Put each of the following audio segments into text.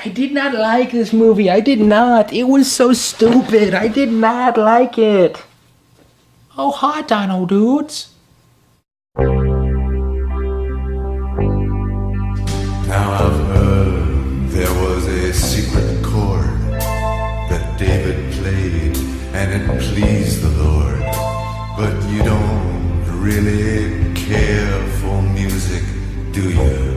I did not like this movie. I did not. It was so stupid. I did not like it. Oh, hi, Dino Dudes. Now I've heard there was a secret chord that David played and it pleased the Lord. But you don't really care for music, do you?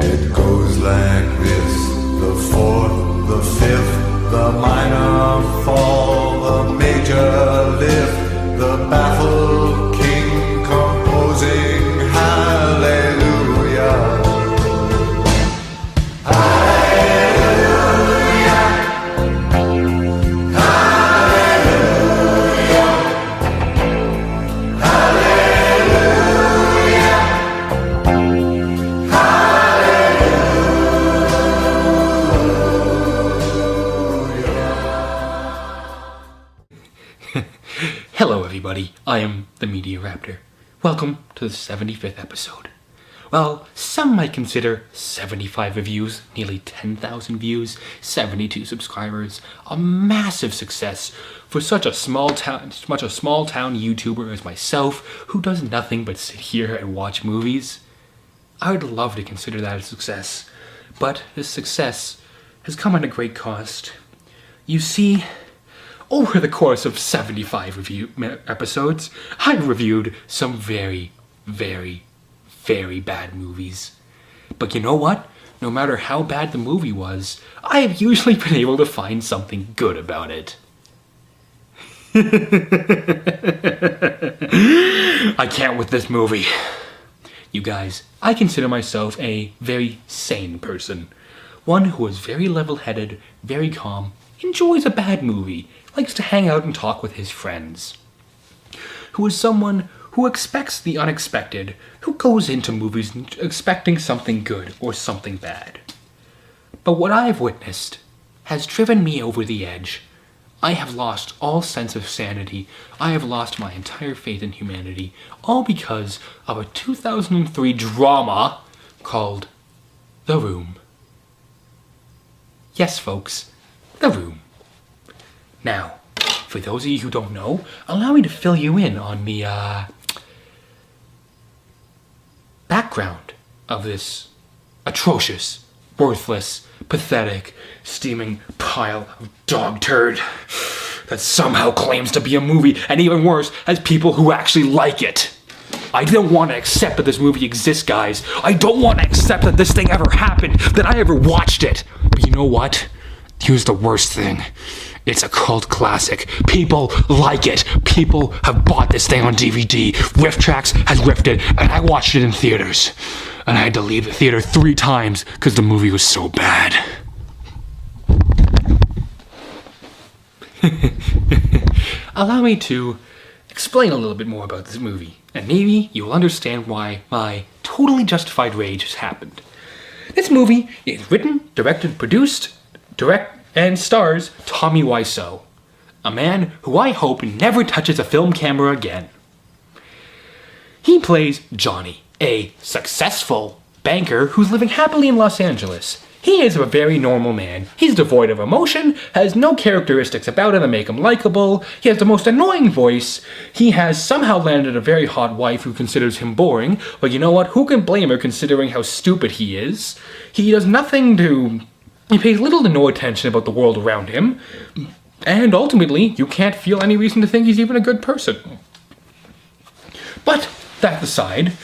It goes like this: the fourth, the fifth, the minor fall, the major lift, the baffled king composing hallelujah. Hallelujah. Hallelujah. Hallelujah. Hello, everybody. I am the Media Raptor. Welcome to the 75th episode. Well, some might consider 75 reviews, nearly 10,000 views, 72 subscribers, a massive success for such a small town YouTuber as myself, who does nothing but sit here and watch movies. I would love to consider that a success, but this success has come at a great cost. You see, over the course of 75 episodes, I reviewed some very, very, very bad movies. But you know what? No matter how bad the movie was, I have usually been able to find something good about it. I can't with this movie. You guys, I consider myself a very sane person. One who is very level-headed, very calm, enjoys a bad movie, likes to hang out and talk with his friends. Who is someone who expects the unexpected, who goes into movies expecting something good or something bad. But what I have witnessed has driven me over the edge. I have lost all sense of sanity. I have lost my entire faith in humanity, all because of a 2003 drama called The Room. Yes, folks, The Room. Now, for those of you who don't know, allow me to fill you in on the background of this atrocious, worthless, pathetic, steaming pile of dog turd that somehow claims to be a movie, and even worse, has people who actually like it. I don't want to accept that this movie exists, guys. I don't want to accept that this thing ever happened, that I ever watched it. But you know what? Here's the worst thing. It's a cult classic. People like it. People have bought this thing on DVD. Riff Tracks has riffed it, and I watched it in theaters. And I had to leave the theater 3 times because the movie was so bad. Allow me to explain a little bit more about this movie, and maybe you'll understand why my totally justified rage has happened. This movie is written, directed, produced, and stars Tommy Wiseau, a man who I hope never touches a film camera again. He plays Johnny, a successful banker who's living happily in Los Angeles. He is a very normal man. He's devoid of emotion, has no characteristics about him that make him likable. He has the most annoying voice. He has somehow landed a very hot wife who considers him boring, but you know what? Who can blame her considering how stupid he is? He pays little to no attention about the world around him, and ultimately, you can't feel any reason to think he's even a good person. But, that aside,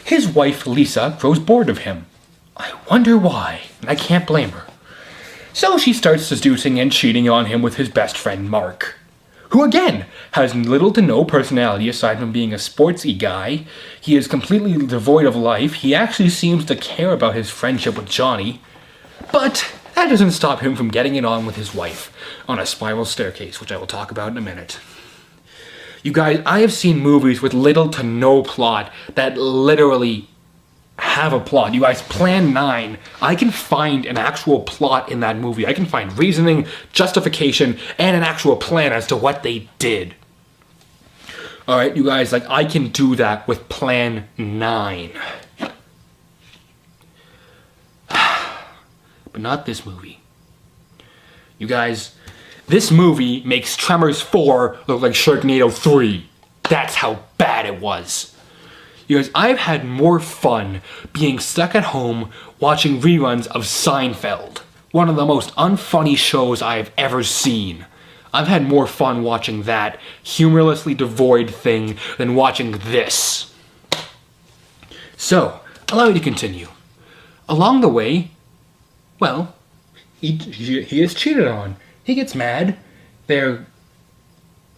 his wife Lisa grows bored of him. I wonder why, and I can't blame her. So she starts seducing and cheating on him with his best friend Mark, who again has little to no personality aside from being a sportsy guy. He is completely devoid of life. He actually seems to care about his friendship with Johnny, but that doesn't stop him from getting it on with his wife on a spiral staircase, which I will talk about in a minute. You guys, I have seen movies with little to no plot that literally have a plot. You guys, Plan 9, I can find an actual plot in that movie. I can find reasoning, justification, and an actual plan as to what they did. Alright, you guys, I can do that with Plan 9. but not this movie. You guys, this movie makes Tremors 4 look like Sharknado 3. That's how bad it was. You guys, I've had more fun being stuck at home watching reruns of Seinfeld, one of the most unfunny shows I've ever seen. I've had more fun watching that humorlessly devoid thing than watching this. So, allow me to continue. Along the way, well, he is cheated on. He gets mad. Their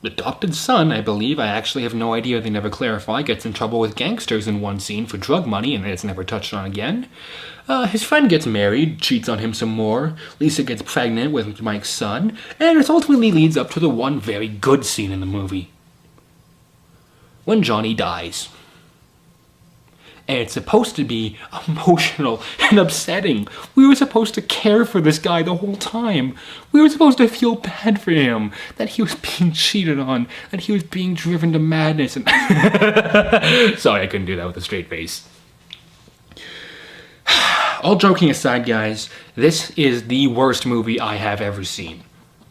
adopted son, I believe, I actually have no idea, they never clarify, gets in trouble with gangsters in one scene for drug money, and it's never touched on again. His friend gets married, cheats on him some more, Lisa gets pregnant with Mike's son, and it ultimately leads up to the one very good scene in the movie. When Johnny dies. And it's supposed to be emotional and upsetting. We were supposed to care for this guy the whole time. We were supposed to feel bad for him, that he was being cheated on, that he was being driven to madness. And sorry, I couldn't do that with a straight face. All joking aside, guys, this is the worst movie I have ever seen.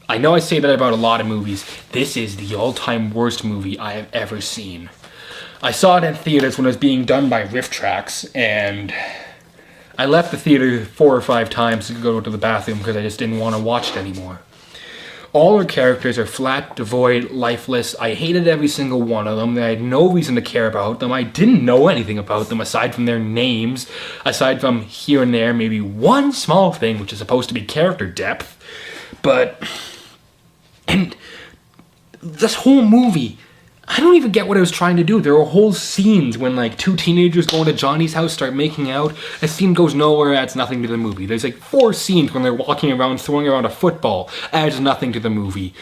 I know I say that about a lot of movies. This is the all-time worst movie I have ever seen. I saw it in theaters when it was being done by Riff Tracks, and I left the theater 4 or 5 times to go to the bathroom because I just didn't want to watch it anymore. All her characters are flat, devoid, lifeless. I hated every single one of them. I had no reason to care about them. I didn't know anything about them aside from their names, aside from here and there maybe one small thing which is supposed to be character depth. And this whole movie, I don't even get what I was trying to do. There were whole scenes when like 2 teenagers go into Johnny's house, start making out. A scene goes nowhere, adds nothing to the movie. There's like 4 scenes when they're walking around, throwing around a football, adds nothing to the movie.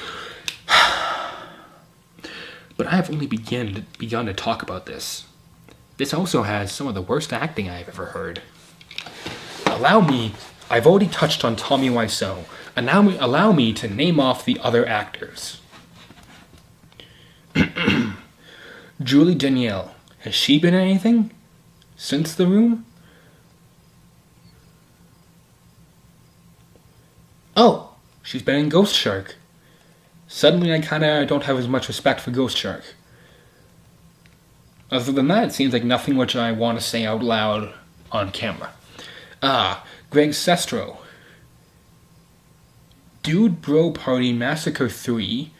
But I have only begun to talk about this. This also has some of the worst acting I've ever heard. I've already touched on Tommy Wiseau, and now allow me to name off the other actors. Julie Danielle. Has she been in anything since The Room? Oh, she's been in Ghost Shark. Suddenly I don't have as much respect for Ghost Shark. Other than that, it seems like nothing which I want to say out loud on camera. Greg Sestero. Dude Bro Party Massacre 3.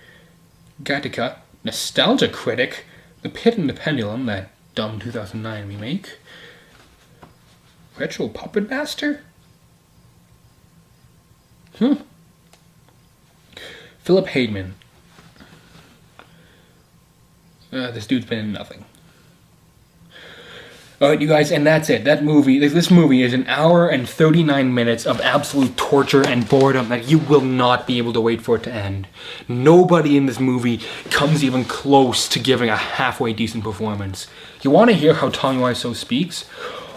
Gattaca. Nostalgia Critic, The Pit and the Pendulum, that dumb 2009 remake. Retro Puppet Master? Philip Hademan. This dude's been in nothing. Alright, you guys, and that's it. This movie is 1 hour and 39 minutes of absolute torture and boredom that you will not be able to wait for it to end. Nobody in this movie comes even close to giving a halfway decent performance. You want to hear how Tommy Wiseau speaks?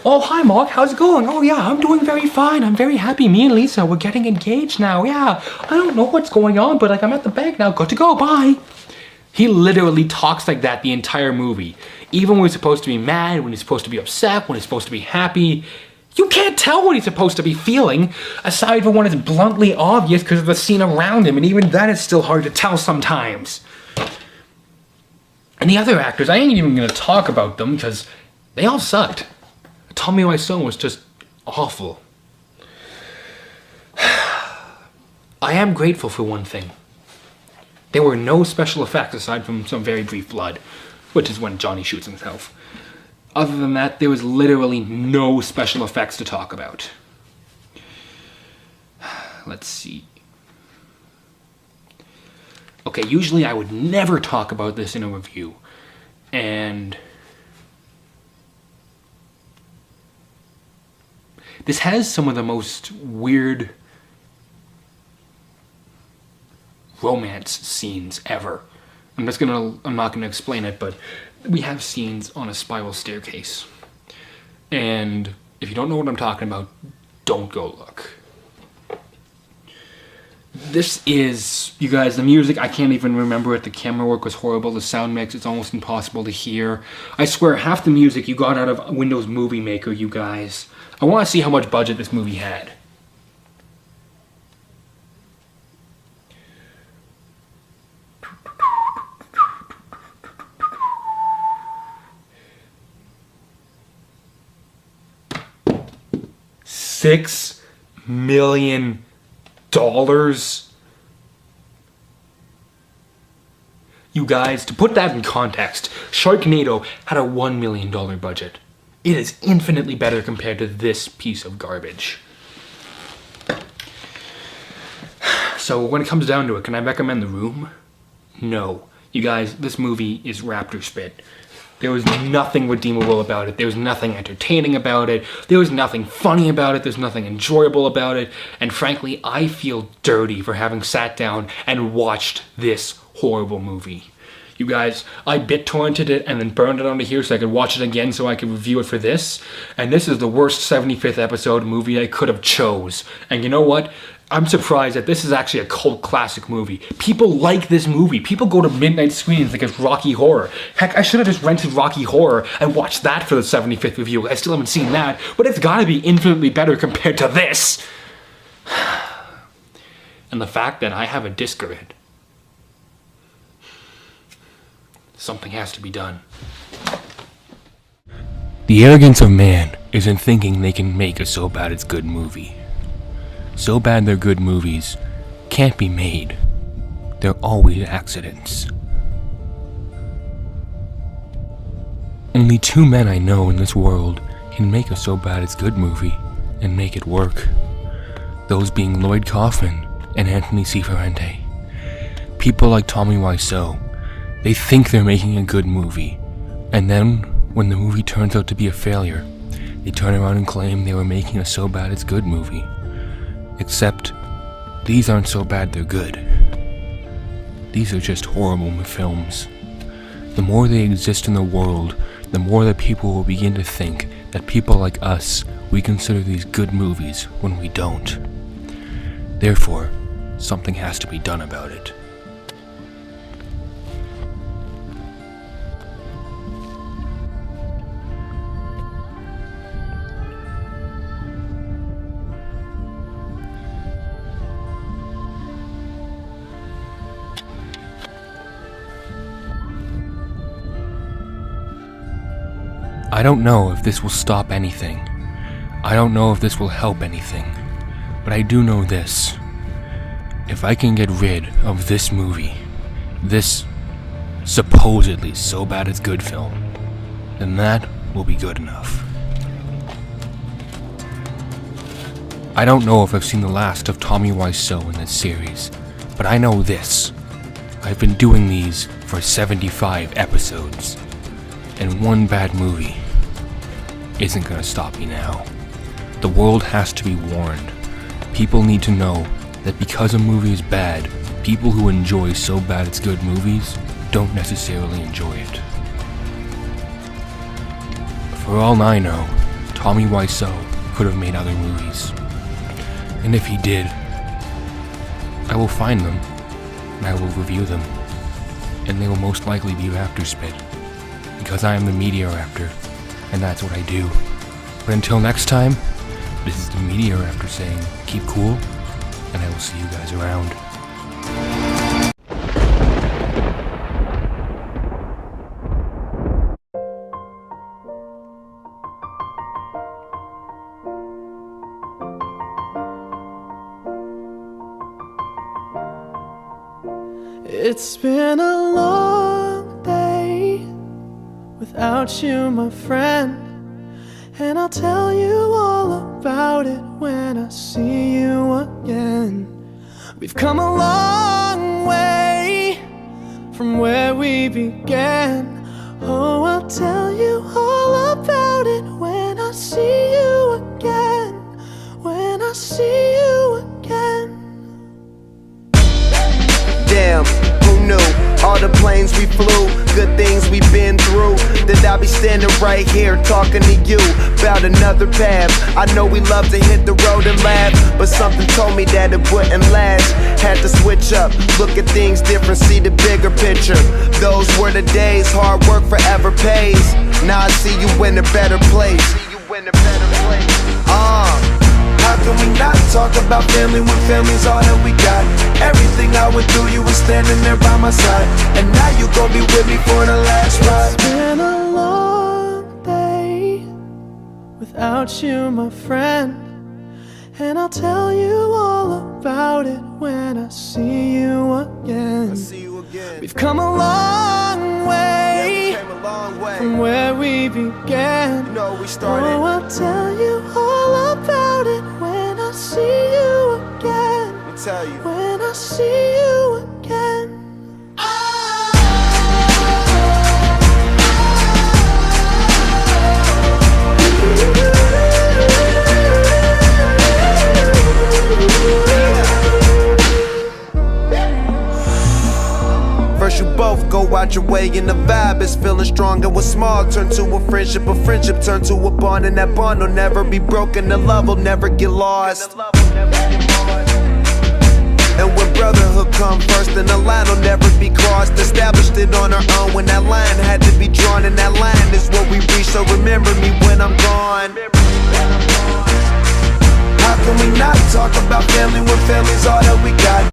Oh, hi, Mark. How's it going? Oh, yeah, I'm doing very fine. I'm very happy. Me and Lisa, we're getting engaged now. Yeah, I don't know what's going on, but I'm at the bank now. Good to go. Bye. He literally talks like that the entire movie. Even when he's supposed to be mad, when he's supposed to be upset, when he's supposed to be happy. You can't tell what he's supposed to be feeling, aside from when it's bluntly obvious because of the scene around him, and even that is still hard to tell sometimes. And the other actors, I ain't even going to talk about them because they all sucked. Tommy Wiseau was just awful. I am grateful for one thing. There were no special effects aside from some very brief blood, which is when Johnny shoots himself. Other than that, there was literally no special effects to talk about. Let's see. Okay, usually I would never talk about this in a review. And this has some of the most weird romance scenes ever. I'm not gonna explain it, but we have scenes on a spiral staircase. And if you don't know what I'm talking about, don't go look. This is, you guys, the music, I can't even remember it. The camera work was horrible. The sound mix, it's almost impossible to hear. I swear, half the music you got out of Windows Movie Maker, you guys. I want to see how much budget this movie had. $6 million? You guys, to put that in context, Sharknado had a $1 million budget. It is infinitely better compared to this piece of garbage. So when it comes down to it, can I recommend The Room? No. You guys, this movie is raptor spit. There was nothing redeemable about it. There was nothing entertaining about it. There was nothing funny about it. There's nothing enjoyable about it. And frankly, I feel dirty for having sat down and watched this horrible movie. You guys, I BitTorrented it and then burned it onto here so I could watch it again so I could review it for this. And this is the worst 75th episode movie I could have chose. And you know what? I'm surprised that this is actually a cult classic movie. People like this movie. People go to midnight screenings like it's Rocky Horror. Heck, I should have just rented Rocky Horror and watched that for the 75th review. I still haven't seen that, but it's gotta be infinitely better compared to this. And the fact that I have a disc of it. Something has to be done. The arrogance of man is in thinking they can make a so bad it's good movie. So bad they're good movies can't be made. They're always accidents. Only two men I know in this world can make a so bad it's good movie and make it work. Those being Lloyd Kaufman and Anthony C. Ferrante. People like Tommy Wiseau, they think they're making a good movie, and then when the movie turns out to be a failure, they turn around and claim they were making a so bad it's good movie. Except, these aren't so bad they're good. These are just horrible films. The more they exist in the world, the more that people will begin to think that people like us, we consider these good movies when we don't. Therefore, something has to be done about it. I don't know if this will stop anything. I don't know if this will help anything. But I do know this. If I can get rid of this movie, this supposedly so bad it's good film, then that will be good enough. I don't know if I've seen the last of Tommy Wiseau in this series, but I know this. I've been doing these for 75 episodes, and one bad movie isn't gonna stop me now. The world has to be warned. People need to know that because a movie is bad, people who enjoy so bad it's good movies don't necessarily enjoy it. For all I know, Tommy Wiseau could have made other movies. And if he did, I will find them, and I will review them. And they will most likely be Raptor Spit, because I am the Media Raptor, and that's what I do. But until next time, this is the Media Raptor saying, keep cool, and I will see you guys around. It's been a long day without you, my friend, and I'll tell you all about it when I see you again. We've come a long way from where we began. Oh, I'll tell you all about it when I see you again. When I see you again. Damn, who knew? All the planes we flew, good things we've been through, that I'll be standing right here talking to you about another path. I know we love to hit the road and laugh, but something told me that it wouldn't last. Had to switch up, look at things different, see the bigger picture. Those were the days, hard work forever pays. Now I see you in a better place. How can we not talk about family when family's all that we got? Everything I went through, you were standing there by my side, and now you gon' be with me for the last ride. It's been a long day without you, my friend, And I'll tell you all about it when I see you again. We've come a long way, from where we began. Oh, I'll tell you all about it when I see you again. When I see you again. First you both go out your way and the vibe is feeling strong. And what's small turn to a friendship turn to a bond. And that bond will never be broken, the love will never get lost. And when brotherhood come first, then the line will never be crossed. Established it on our own when that line had to be drawn. And that line is what we reach, so remember me when I'm gone. How can we not talk about family when family's all that we got?